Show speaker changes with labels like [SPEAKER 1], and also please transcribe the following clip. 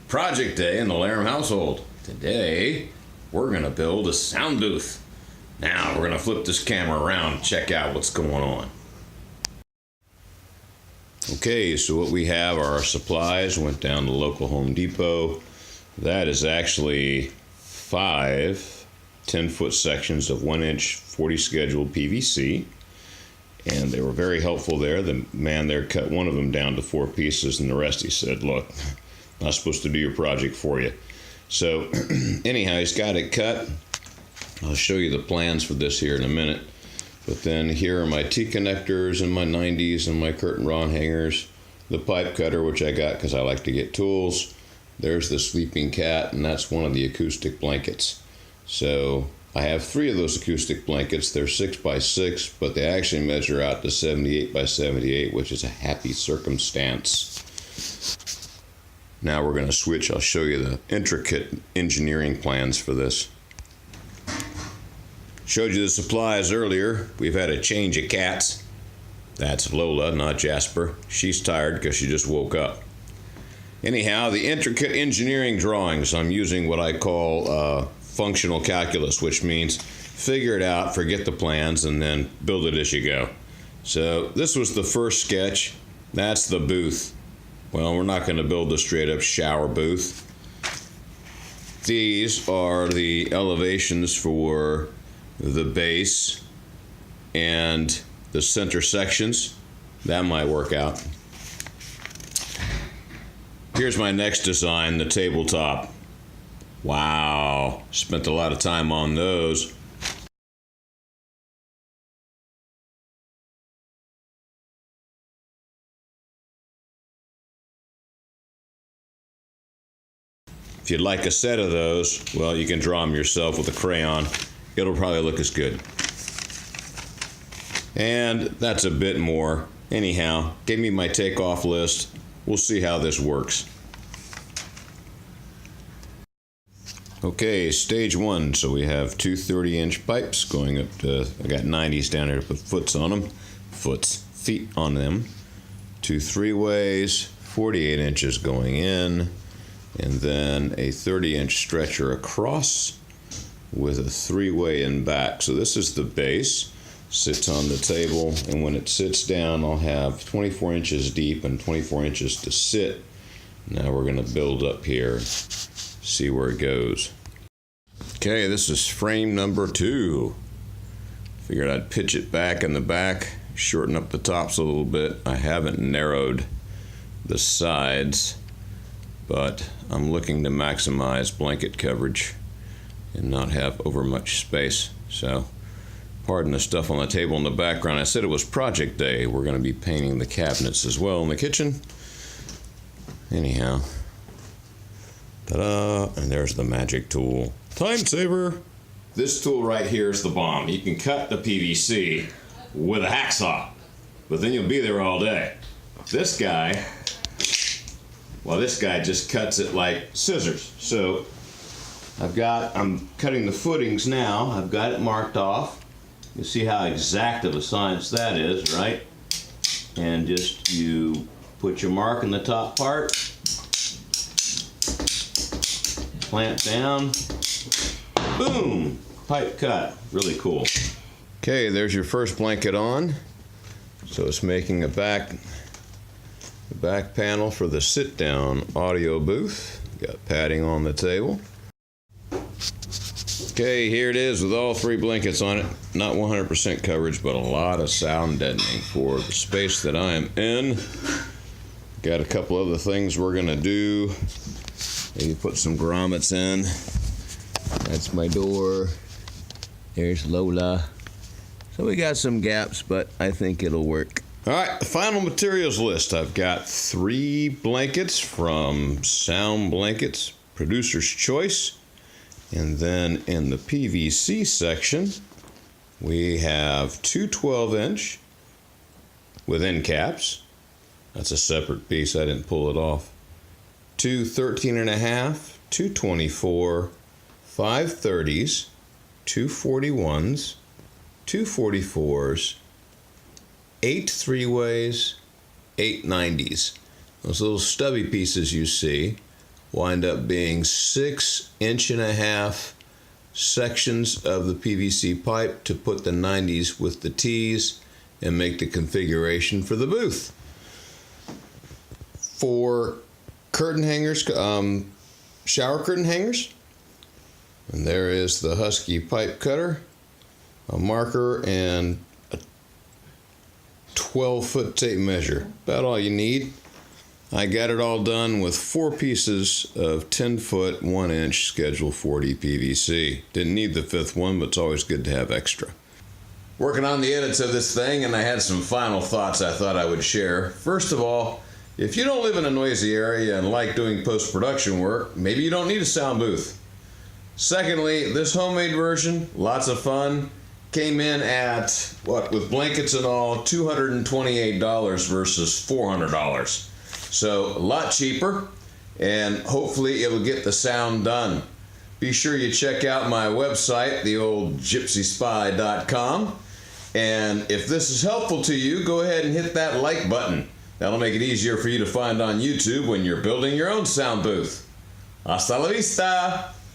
[SPEAKER 1] Project day in the Larum household. Today, we're going to build a sound booth. Now, we're going to flip this camera around and check out what's going on. Okay, so what we have are our supplies. Went down to the local Home Depot. That is actually 5 10-foot sections of 1-inch 40 scheduled PVC. And they were very helpful there. The man there cut one of them down to 4 pieces, and the rest he said, look, I'm not supposed to do your project for you. So anyhow, he's got it cut. I'll show you the plans for this here in a minute. But then here are my T-connectors and my 90s and my curtain rod hangers, the pipe cutter, which I got because I like to get tools. There's the sleeping cat, and that's one of the acoustic blankets. So I have 3 of those acoustic blankets. They're 6 by 6, but they actually measure out to 78 by 78, which is a happy circumstance. Now we're going to switch. I'll show you the intricate engineering plans for this. Showed you the supplies earlier. We've had a change of cats. That's Lola, not Jasper. She's tired because she just woke up. Anyhow, the intricate engineering drawings, I'm using what I call functional calculus, which means figure it out, forget the plans, and then build it as you go. So this was the first sketch. That's the booth. Well, we're not going to build a straight up shower booth. These are the elevations for the base and the center sections. That might work out. Here's my next design, the tabletop. Wow, spent a lot of time on those. If you'd like a set of those, well, you can draw them yourself with a crayon. It'll probably look as good. And that's a bit more. Anyhow, give me my takeoff list. We'll see how this works. Okay, stage 1. So we have 2 30-inch pipes going up to, I got 90s down here to put feet on them. 2 3-ways, 48 inches going in, and then a 30-inch stretcher across with a 3-way in back. So this is the base. Sits on the table, and when it sits down, I'll have 24 inches deep and 24 inches to sit. Now we're going to build up here, see where it goes. Okay, this is frame number 2. Figured I'd pitch it back in the back, shorten up the tops a little bit. I haven't narrowed the sides, but I'm looking to maximize blanket coverage and not have over much space. So pardon the stuff on the table in the background. I said it was project day. We're going to be painting the cabinets as well in the kitchen. Anyhow, ta-da, and there's the magic tool. Time saver. This tool right here is the bomb. You can cut the PVC with a hacksaw, but then you'll be there all day. This guy, well, this guy just cuts it like scissors. So I'm cutting the footings now. I've got it marked off. You see how exact of a science that is, right? And just you put your mark in the top part, clamp down, boom, pipe cut. Really cool. Okay, there's your first blanket on. So it's making the back panel for the sit-down audio booth. Got padding on the table. Okay, here it is with all 3 blankets on it. Not 100% coverage, but a lot of sound deadening for the space that I am in. Got a couple other things we're going to do. Maybe put some grommets in. That's my door. There's Lola. So we got some gaps, but I think it'll work. All right, the final materials list. I've got 3 blankets from Sound Blankets, Producer's Choice. And then in the PVC section, we have 2 12-inch with end caps. That's a separate piece. I didn't pull it off. 2 13.5, 2 24, 5 30s, 2 41s, 2 44s, 8 3-ways, 8 90s. Those little stubby pieces you see wind up being 6.5-inch sections of the PVC pipe to put the 90s with the T's and make the configuration for the booth. For curtain hangers, shower curtain hangers, and there is the Husky pipe cutter, a marker, and a 12-foot tape measure. About all you need. I got it all done with 4 pieces of 10-foot, 1-inch Schedule 40 PVC. Didn't need the 5th one, but it's always good to have extra. Working on the edits of this thing, and I had some final thoughts I thought I would share. First of all, if you don't live in a noisy area and like doing post-production work, maybe you don't need a sound booth. Secondly, this homemade version, lots of fun, came in at, with blankets and all, $228 versus $400. So a lot cheaper, and hopefully it'll get the sound done. Be sure you check out my website, theoldgypsyspy.com. And if this is helpful to you, go ahead and hit that like button. That'll make it easier for you to find on YouTube when you're building your own sound booth. Hasta la vista!